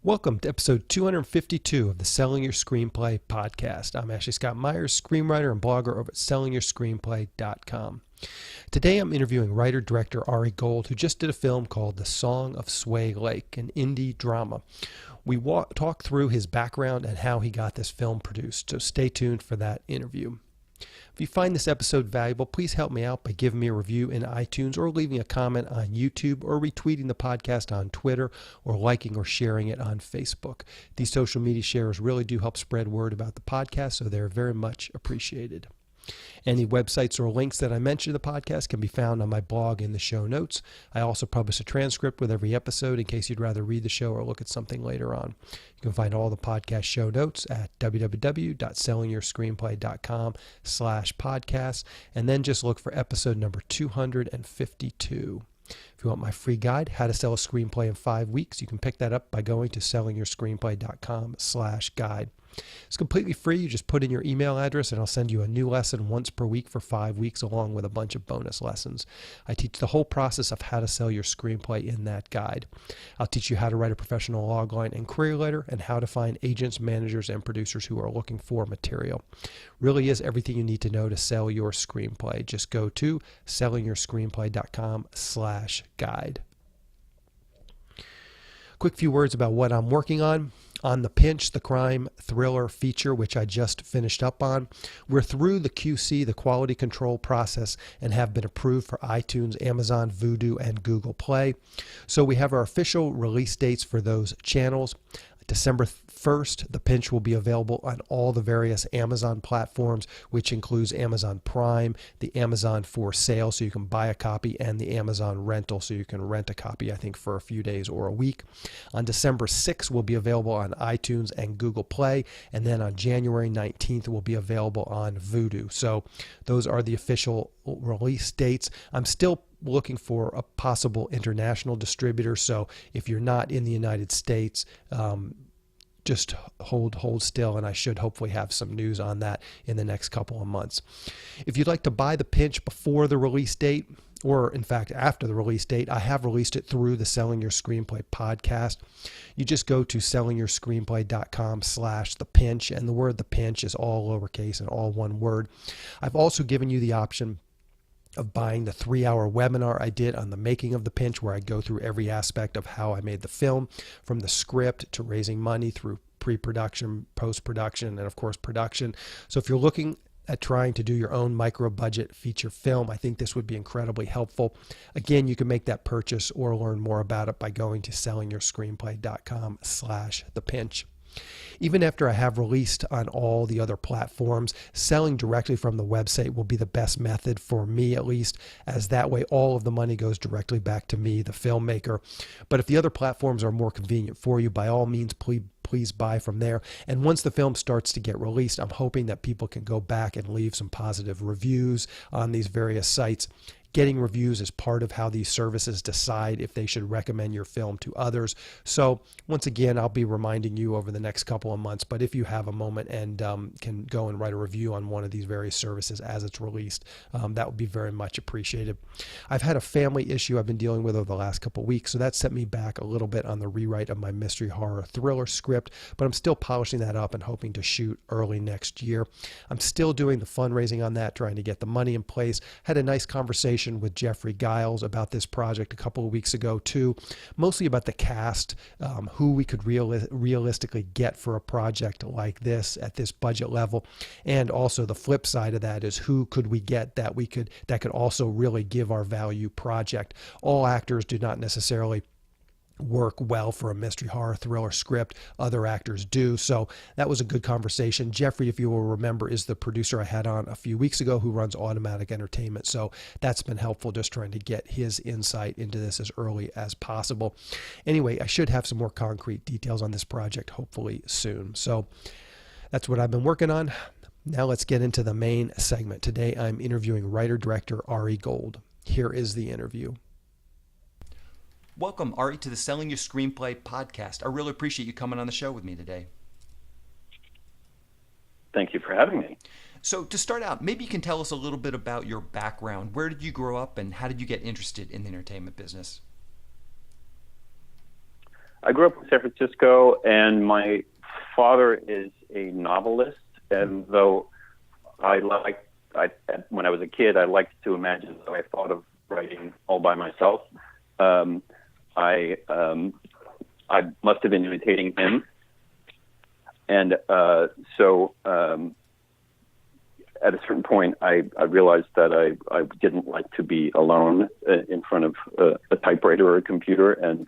Welcome to episode 252 of the Selling Your Screenplay podcast. I'm Ashley Scott Myers, screenwriter and blogger over at sellingyourscreenplay.com. Today I'm interviewing writer-director Ari Gold, who just did a film called The Song of Sway Lake, an indie drama. We talk through his background and how he got this film produced, so stay tuned for that interview. If you find this episode valuable, please help me out by giving me a review in iTunes or leaving a comment on YouTube or retweeting the podcast on Twitter or liking or sharing it on Facebook. These social media shares really do help spread word about the podcast, so they're very much appreciated. Any websites or links that I mention in the podcast can be found on my blog in the show notes. I also publish a transcript with every episode in case you'd rather read the show or look at something later on. You can find all the podcast show notes at www.sellingyourscreenplay.com/podcast, and then just look for episode number 252. If you want my free guide, How to Sell a Screenplay in 5 Weeks, you can pick that up by going to sellingyourscreenplay.com/guide. It's completely free. You just put in your email address and I'll send you a new lesson once per week for 5 weeks along with a bunch of bonus lessons. I teach the whole process of how to sell your screenplay in that guide. I'll teach you how to write a professional logline and query letter and how to find agents, managers, and producers who are looking for material. Really is everything you need to know to sell your screenplay. Just go to sellingyourscreenplay.com/guide. Quick few words about what I'm working on. On The Pinch, the crime thriller feature, which I just finished up on, we're through the QC, the quality control process, and have been approved for iTunes, Amazon, Vudu, and Google Play. So we have our official release dates for those channels. December 1st, The Pinch will be available on all the various Amazon platforms, which includes Amazon Prime, the Amazon for sale, so you can buy a copy, and the Amazon rental, so you can rent a copy, I think, for a few days or a week. On December 6th, will be available on iTunes and Google Play, and then on January 19th, will be available on Vudu. So those are the official release dates. I'm still looking for a possible international distributor, so if you're not in the United States, just hold still, and I should hopefully have some news on that in the next couple of months. If you'd like to buy The Pinch before the release date, or in fact after the release date, I have released it through the Selling Your Screenplay podcast. You just go to sellingyourscreenplay.com/The Pinch, and the word The Pinch is all lowercase and all one word. I've also given you the option of buying the 3-hour webinar I did on the making of The Pinch, where I go through every aspect of how I made the film, from the script to raising money through pre-production, post-production, and of course production. So if you're looking at trying to do your own micro-budget feature film, I think this would be incredibly helpful. Again, you can make that purchase or learn more about it by going to sellingyourscreenplay.com/The Pinch. Even after I have released on all the other platforms, selling directly from the website will be the best method for me, at least, as that way all of the money goes directly back to me, the filmmaker. But if the other platforms are more convenient for you, by all means, please buy from there. And once the film starts to get released, I'm hoping that people can go back and leave some positive reviews on these various sites. Getting reviews is part of how these services decide if they should recommend your film to others. So once again, I'll be reminding you over the next couple of months, but if you have a moment and can go and write a review on one of these various services as it's released, that would be very much appreciated. I've had a family issue I've been dealing with over the last couple of weeks, so that set me back a little bit on the rewrite of my mystery horror thriller script, but I'm still polishing that up and hoping to shoot early next year. I'm still doing the fundraising on that, trying to get the money in place. Had a nice conversation with Jeffrey Giles about this project a couple of weeks ago too, mostly about the cast, who we could realistically get for a project like this at this budget level, and also the flip side of that is who could we get that could also really give our value project. All actors do not necessarily work well for a mystery horror thriller script. Other actors do. So that was a good conversation. Jeffrey, if you will remember, is the producer I had on a few weeks ago who runs Automatic Entertainment. So that's been helpful, just trying to get his insight into this as early as possible. Anyway, I should have some more concrete details on this project hopefully soon. So that's what I've been working on. Now let's get into the main segment. Today I'm interviewing writer-director Ari Gold. Here is the interview. Welcome, Ari, to the Selling Your Screenplay podcast. I really appreciate you coming on the show with me today. Thank you for having me. So to start out, maybe you can tell us a little bit about your background. Where did you grow up and how did you get interested in the entertainment business? I grew up in San Francisco, and my father is a novelist. And though when I was a kid, I liked to imagine that I thought of writing all by myself. I must have been imitating him, and so at a certain point, I realized that I didn't like to be alone in front of a typewriter or a computer, and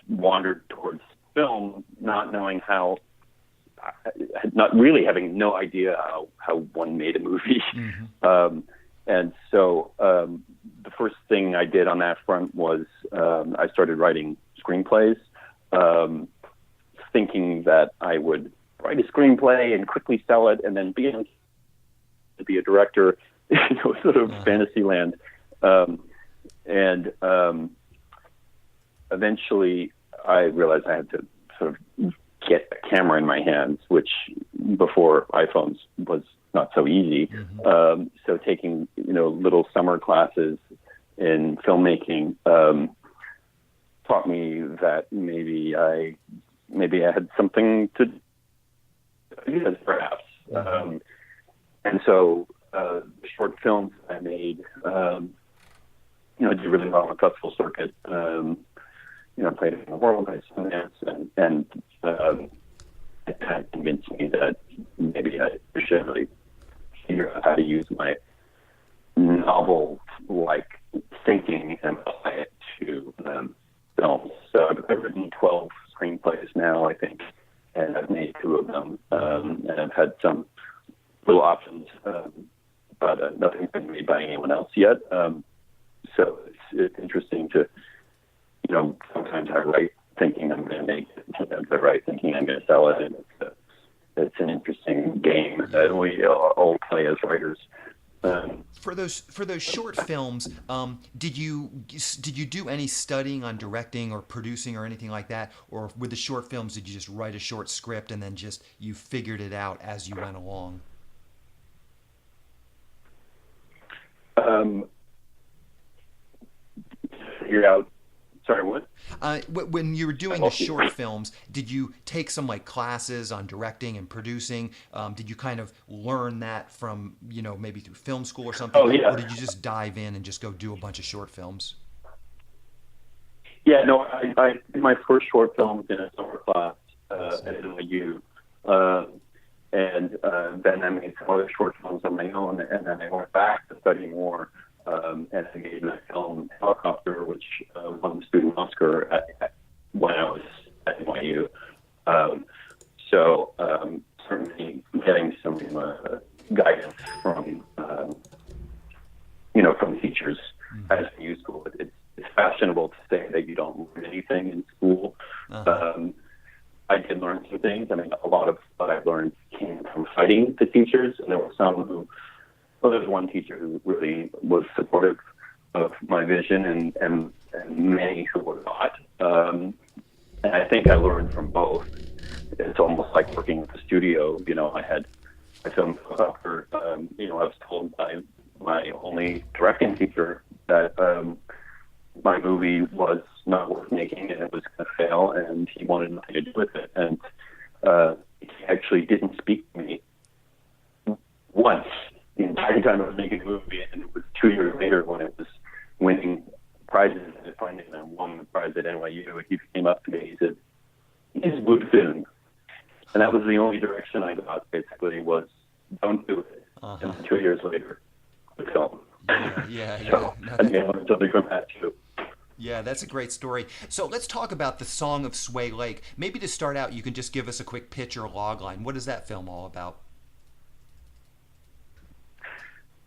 wandered towards film, not knowing how, not really having no idea how one made a movie. Mm-hmm. And so the first thing I did on that front was I started writing screenplays, thinking that I would write a screenplay and quickly sell it, and then to be a director, sort of fantasy land. And eventually I realized I had to sort of get a camera in my hands, which before iPhones was not so easy. Mm-hmm. So taking, little summer classes in filmmaking taught me that maybe I had something to do, perhaps. Mm-hmm. And so the short films I made, did really well on the festival circuit. Played in the world by Sundance, and it kind of convinced me that maybe I should really figure out how to use my novel-like thinking and apply it to films. So I've written 12 screenplays now, I think, and I've made 2 of them, and I've had some little options, but nothing's been made by anyone else yet. So it's interesting to, sometimes I write thinking I'm going to make it, sometimes I write thinking I'm going to sell it, and it's an interesting game that we all play as writers. For those short films, did you do any studying on directing or producing or anything like that, or with the short films did you just write a short script and then just you figured it out as you went along? Figure out. Sorry, what? When you were doing the short films, did you take some classes on directing and producing? Did you kind of learn that from, maybe through film school or something? Oh, yeah. Or did you just dive in and just go do a bunch of short films? Yeah, no, I did my first short films in a summer class at NYU. And then I made some other short films on my own, and then I went back to study more. And I made my film Helicopter, which won the student Oscar when I was at NYU. So certainly getting some guidance from from teachers as a new school. It's fashionable to say that you don't learn anything in school. Uh-huh. I did learn some things. I mean, a lot of what I've learned came from fighting the teachers, and there were some who. Well, there's one teacher who really was supportive of my vision, and many who were not. And I think I learned from both. It's almost like working at the studio. I filmed Helicopter. I was told by my only directing teacher that my movie was not worth making and it was going to fail, and he wanted nothing to do with it. And he actually didn't speak to me once. The entire time I was making the movie, and it was 2 years later when it was winning prizes, and finally I won the prize at NYU, he came up to me, he said, "It's good film." And that was the only direction I got, basically, was don't do it. Uh-huh. And 2 years later, good film. Yeah. So I learned something from that, too. Yeah, that's a great story. So let's talk about The Song of Sway Lake. Maybe to start out, you can just give us a quick pitch or log line. What is that film all about?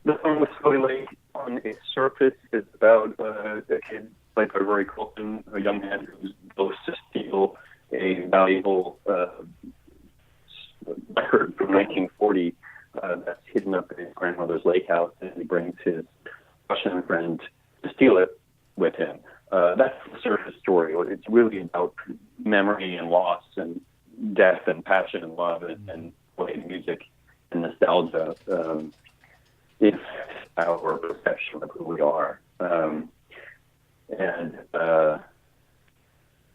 The Song of Sway Lake, on its surface, is about a kid played by Rory Culkin, a young man who goes to steal a valuable record from 1940 that's hidden up in his grandmother's lake house, and he brings his Russian friend to steal it with him. That's the surface story. It's really about memory and loss and death and passion and love and playing music and nostalgia. It's our perception of who we are. And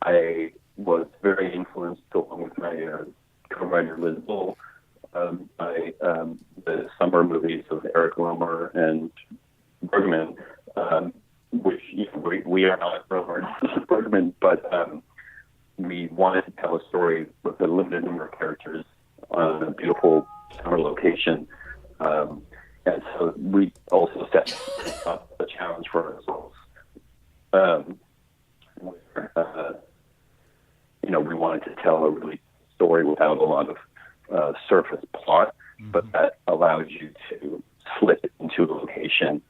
I was screenwriter Liz Bull by the summer movies of Eric Romer and Bergman, which we are not Romer and Bergman, but we wanted to tell a story with a limited number of characters on a beautiful summer location. And so we also set up a challenge for ourselves. Where, we wanted to tell a really story without a lot of surface plot, but that allows you to slip into a location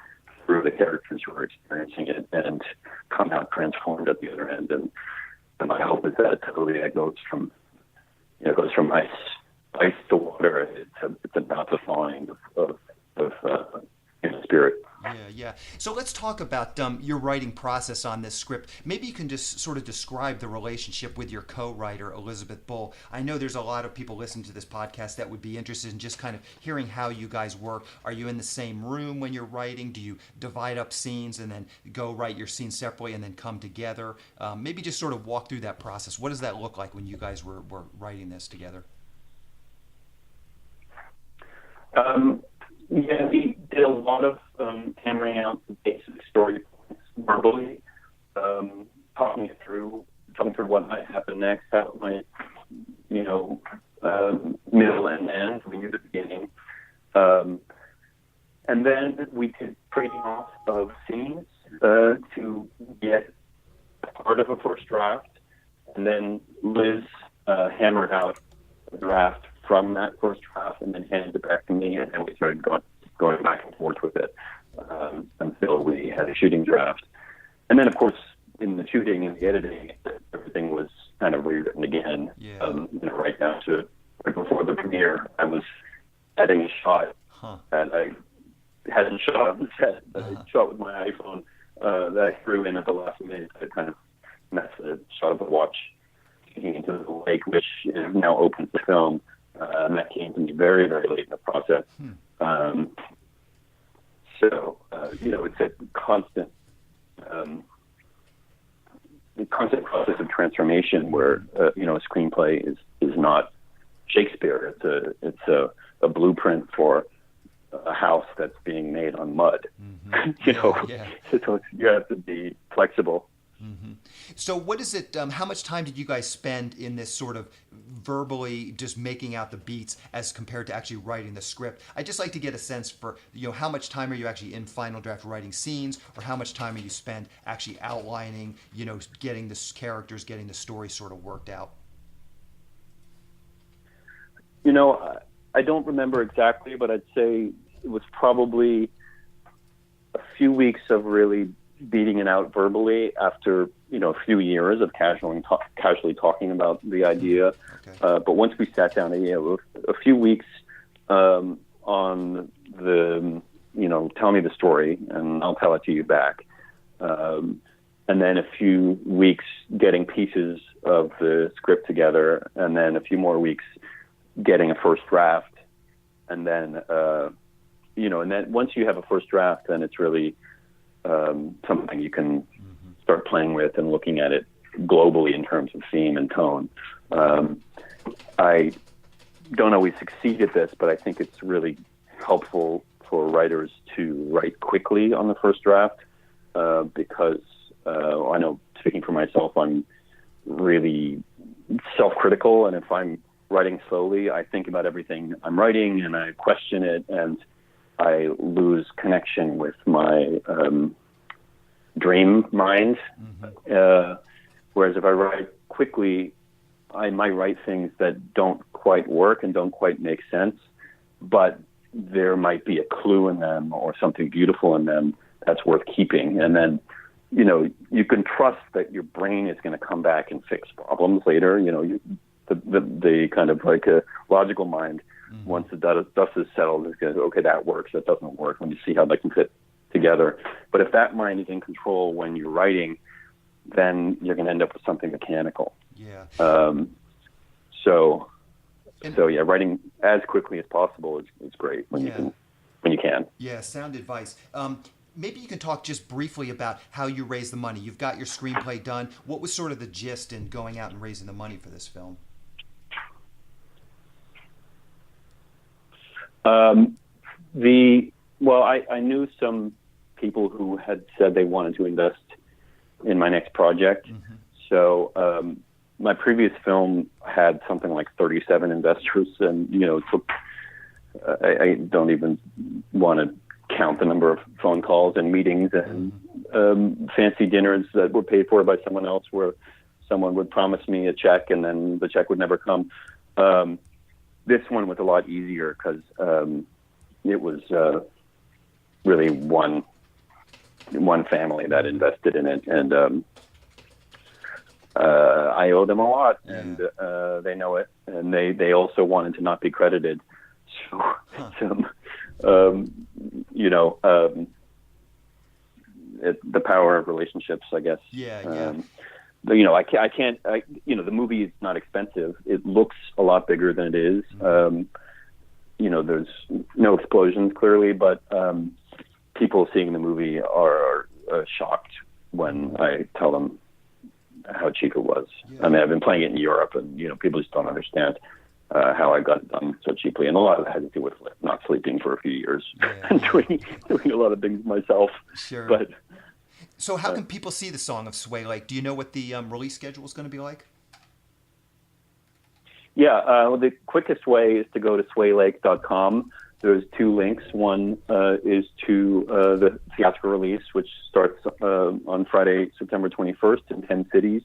through the characters who are experiencing it and come out transformed at the other end. And my hope is that totally that goes from ice to water. It's about the thawing of spirit. Yeah. So let's talk about your writing process on this script. Maybe you can just sort of describe the relationship with your co-writer, Elizabeth Bull. I know there's a lot of people listening to this podcast that would be interested in just kind of hearing how you guys work. Are you in the same room when you're writing? Do you divide up scenes and then go write your scenes separately and then come together? Maybe just sort of walk through that process. What does that look like when you guys were writing this together? Yeah, we did a lot of hammering out the basic story points verbally, talking through what might happen next, how it might, middle and end. We knew the beginning. And then we did trading off of scenes to get part of a first draft, and then Liz hammered out a draft from that first draft and then handed it back to me, and then we started going back and forth with it until we had a shooting draft. And then, of course, in the shooting and the editing, everything was kind of rewritten again. Yeah. Right down to right before the premiere, I was editing a shot that I hadn't shot on the set, that I shot with my iPhone that I threw in at the last minute to kind of mess a shot of the watch sinking into the lake, which is now open to film. And that came to me very, very late in the process. It's a constant process of transformation where, a screenplay is not Shakespeare. It's a blueprint for a house that's being made on mud. So you have to be flexible. Mm-hmm. So what is it, how much time did you guys spend in this sort of verbally just making out the beats as compared to actually writing the script? I'd just like to get a sense for, how much time are you actually in final draft writing scenes, or how much time are you spent actually outlining, getting the characters, getting the story sort of worked out? I don't remember exactly, but I'd say it was probably a few weeks of really beating it out verbally after a few years of casually talking about the idea. Okay. But once we sat down, a few weeks on the tell me the story and I'll tell it to you back, and then a few weeks getting pieces of the script together, and then a few more weeks getting a first draft, and then and then once you have a first draft, then it's really something you can start playing with and looking at it globally in terms of theme and tone. I don't always succeed at this, but I think it's really helpful for writers to write quickly on the first draft because I know, speaking for myself, I'm really self-critical, and if I'm writing slowly, I think about everything I'm writing and I question it, and I lose connection with my dream mind. Whereas if I write quickly, I might write things that don't quite work and don't quite make sense, but there might be a clue in them or something beautiful in them that's worth keeping. And then, you can trust that your brain is going to come back and fix problems later. The kind of like a logical mind, once the dust is settled, is going to, okay, that works, that doesn't work, when you see how they can fit together. But if that mind is in control when you're writing, then you're going to end up with something mechanical. Yeah. Writing as quickly as possible is great when you can. Yeah, sound advice. Maybe you can talk just briefly about how you raise the money. You've got your screenplay done. What was sort of the gist in going out and raising the money for this film? I knew some people who had said they wanted to invest in my next project. Mm-hmm. So my previous film had something like 37 investors, and it took. I don't even want to count the number of phone calls and meetings and fancy dinners that were paid for by someone else, where someone would promise me a check and then the check would never come. This one was a lot easier because it was really one family that invested in it, and I owe them a lot, and they know it, and they also wanted to not be credited. So, the power of relationships, I guess. I can't. The movie is not expensive. It looks a lot bigger than it is. There's no explosions clearly, but people seeing the movie are shocked when I tell them how cheap it was. I mean, I've been playing it in Europe, and people just don't understand how I got it done so cheaply, and a lot of it had to do with not sleeping for a few years and doing a lot of things myself. Sure. But so, how can people see the Song of Sway Lake? Do you know what the release schedule is going to be like? The quickest way is to go to swaylake.com. There's two links. One is to the theatrical release, which starts on Friday, September 21st in 10 cities.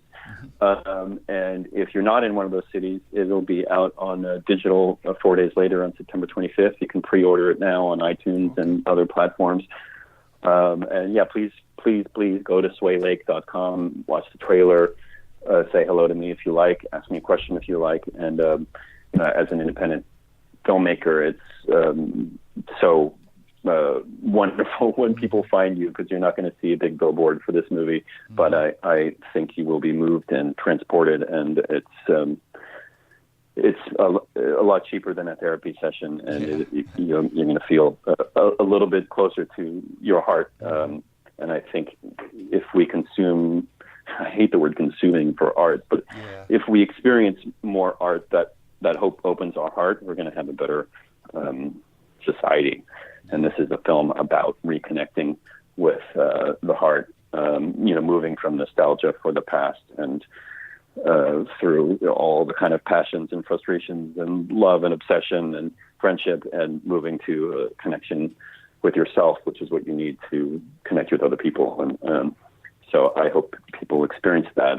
And if you're not in one of those cities, it'll be out on digital 4 days later on September 25th. You can pre-order it now on iTunes and other platforms. Please go to swaylake.com, watch the trailer, say hello to me if you like, ask me a question if you like. And as an independent filmmaker, it's so wonderful when people find you, because you're not going to see a big billboard for this movie. But I think you will be moved and transported, and it's a lot cheaper than a therapy session, and you're going to feel a little bit closer to your heart. And I think if we consume, I hate the word consuming for art, but if we experience more art that hope opens our heart, we're going to have a better society. And this is a film about reconnecting with the heart, moving from nostalgia for the past and through all the kind of passions and frustrations and love and obsession and friendship, and moving to a connection with yourself, which is what you need to connect with other people. And so I hope people experience that.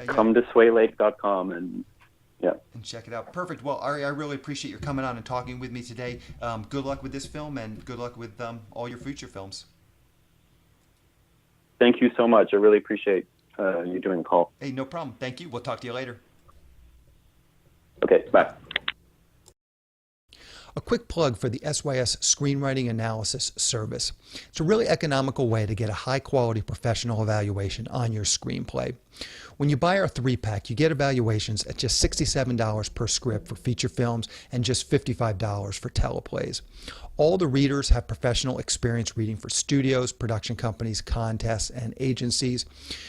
Come to swaylake.com and check it out. Perfect. Well, Ari, I really appreciate your coming on and talking with me today. Good luck with this film, and good luck with all your future films. Thank you so much. I really appreciate you doing the call. Hey, no problem. Thank you. We'll talk to you later. Okay, bye. A quick plug for the SYS Screenwriting Analysis Service. It's a really economical way to get a high-quality professional evaluation on your screenplay. When you buy our 3-pack, you get evaluations at just $67 per script for feature films and just $55 for teleplays. All the readers have professional experience reading for studios, production companies, contests, and agencies.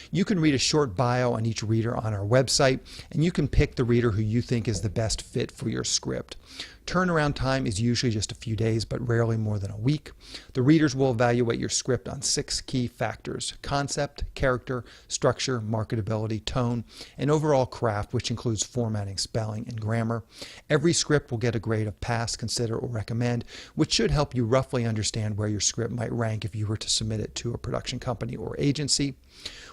You can read a short bio on each reader on our website, and you can pick the reader who you think is the best fit for your script. Turnaround time is usually just a few days, but rarely more than a week. The readers will evaluate your script on 6 key factors: concept, character, structure, marketability, tone, and overall craft, which includes formatting, spelling, and grammar. Every script will get a grade of pass, consider, or recommend, which should help you roughly understand where your script might rank if you were to submit it to a production company or agency.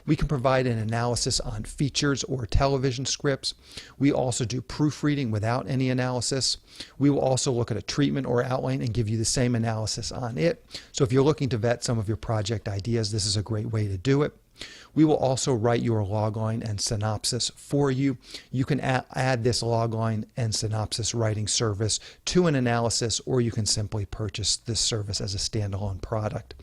We can provide an analysis on features or television scripts. We also do proofreading without any analysis. We will also look at a treatment or outline and give you the same analysis on it. So if you're looking to vet some of your project ideas, this is a great way to do it. We will also write your logline and synopsis for you. You can add this logline and synopsis writing service to an analysis, or you can simply purchase this service as a standalone product.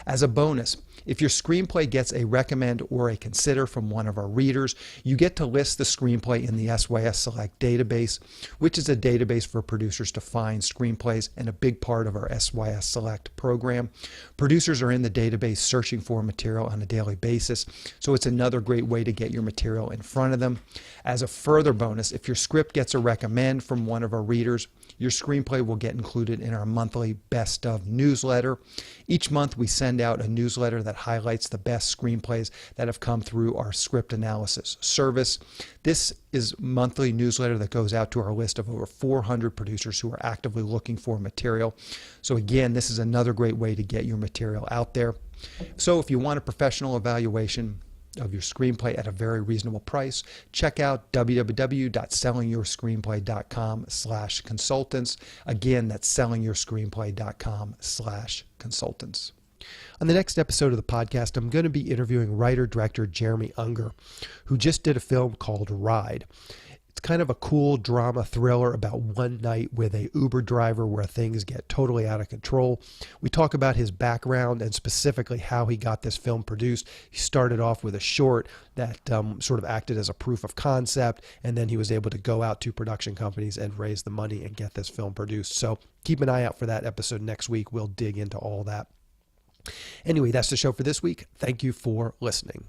As a bonus, If your screenplay gets a recommend or a consider from one of our readers, you get to list the screenplay in the SYS Select database, which is a database for producers to find screenplays and a big part of our SYS Select program. Producers are in the database searching for material on a daily basis, so it's another great way to get your material in front of them. As a further bonus, if your script gets a recommend from one of our readers, your screenplay will get included in our monthly Best of newsletter. Each month we send out a newsletter that highlights the best screenplays that have come through our script analysis service. This is a monthly newsletter that goes out to our list of over 400 producers who are actively looking for material. So again, this is another great way to get your material out there. So if you want a professional evaluation of your screenplay at a very reasonable price, check out www.sellingyourscreenplay.com/consultants. Again, that's sellingyourscreenplay.com/consultants. On the next episode of the podcast, I'm going to be interviewing writer-director Jeremy Unger, who just did a film called Ride. It's kind of a cool drama thriller about one night with a Uber driver where things get totally out of control. We talk about his background and specifically how he got this film produced. He started off with a short that sort of acted as a proof of concept, and then he was able to go out to production companies and raise the money and get this film produced. So keep an eye out for that episode next week. We'll dig into all that. Anyway, that's the show for this week. Thank you for listening.